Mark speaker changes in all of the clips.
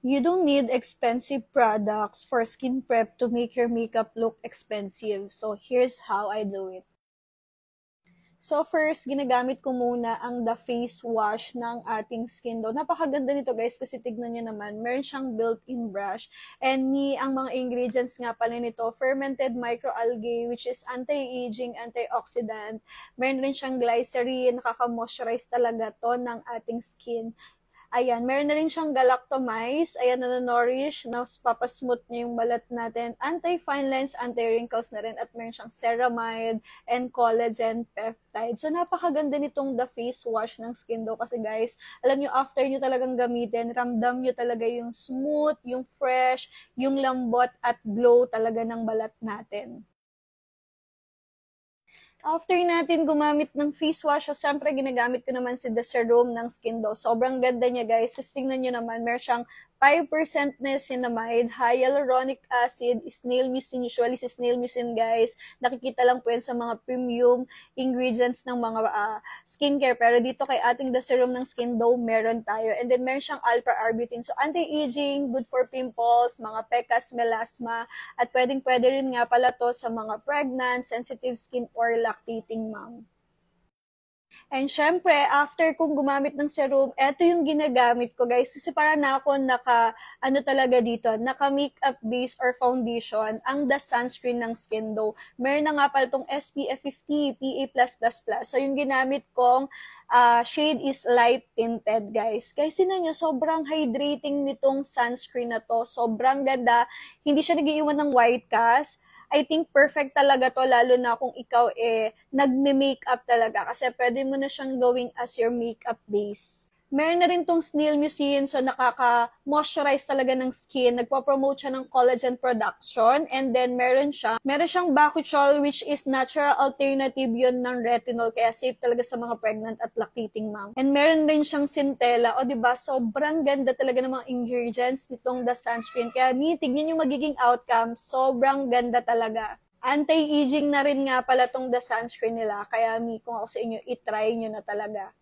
Speaker 1: You don't need expensive products for skin prep to make your makeup look expensive. So, here's how I do it. So, first, ginagamit ko muna ang The Face Wash ng ating Skin Dough. Napakaganda nito guys kasi tignan nyo naman, meron siyang built-in brush. And ang mga ingredients nga pala nito, fermented microalgae which is anti-aging, antioxidant. Meron rin siyang glycerin, nakaka-moisturize talaga to ng ating skin. Ayan, meron na rin siyang galactomyces, ayan, na-nourish, na papasmooth niya yung balat natin, anti-fine lines, anti-wrinkles na rin, at meron siyang ceramide and collagen peptide. So, napakaganda nitong The Face Wash ng Skin Dough kasi guys, alam nyo, after nyo talagang gamitin, ramdam nyo talaga yung smooth, yung fresh, yung lambot at glow talaga ng balat natin. After natin gumamit ng face wash, so siyempre ginagamit ko naman si The Serum ng Skin Dough. Sobrang ganda niya guys. Kasi tingnan nyo naman, meron siyang 5% niacinamide, hyaluronic acid, snail mucin. Usually si snail mucin guys, nakikita lang po yan sa mga premium ingredients ng mga skincare. Pero dito kay ating The Serum ng Skin Dough, meron tayo. And then meron siyang alpha-arbutin. So anti-aging, good for pimples, mga pecas, melasma, at pwedeng-pwede rin nga pala to sa mga pregnant, sensitive skin, or lactating mom. And syempre, after kong gumamit ng serum, eto yung ginagamit ko guys. Kasi para na ako talaga dito, naka makeup base or foundation, ang the sunscreen ng Skin Dough. Meron na nga pala itong SPF 50, PA+++. So yung ginamit kong shade is light tinted guys. Guys, sinan nyo, sobrang hydrating nitong sunscreen na to. Sobrang ganda. Hindi siya nag-iiwan ng white cast. I think perfect talaga to, lalo na kung ikaw nagme-makeup talaga kasi pwede mo na siyang gawing as your makeup base. Meron na rin tong snail mucin, so nakaka-moisturize talaga ng skin. Nagpo-promote siya ng collagen production. And then meron siyang bakuchiol which is natural alternative yun ng retinol. Kaya safe talaga sa mga pregnant at lactating mom. And meron din siyang centella. O diba, sobrang ganda talaga ng mga ingredients nitong the sunscreen. Kaya tignan yung magiging outcome. Sobrang ganda talaga. Anti-aging na rin nga pala tong the sunscreen nila. Kaya kung ako sa inyo, itry nyo na talaga.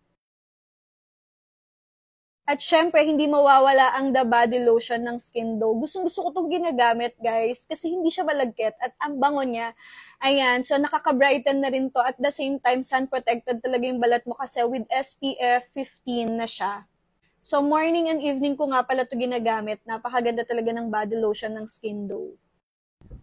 Speaker 1: At syempre, hindi mawawala ang The Body Lotion ng Skin Dough. Gusto ko itong ginagamit, guys, kasi hindi siya malagkit at ang bango niya. Ayan, so nakaka-brighten na rin to. At the same time, sun protected talaga yung balat mo kasi with SPF 15 na siya. So, morning and evening ko nga pala ito ginagamit. Napakaganda talaga ng body lotion ng Skin Dough.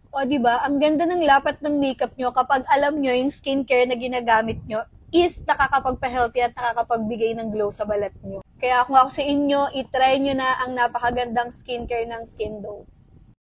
Speaker 1: O, diba? Ang ganda ng lapat ng makeup nyo kapag alam nyo yung skincare na ginagamit nyo is nakakapagpa-healthy at nakakapagbigay ng glow sa balat nyo. Kaya kung ako sa inyo, itry nyo na ang napakagandang skincare ng Skin Dough.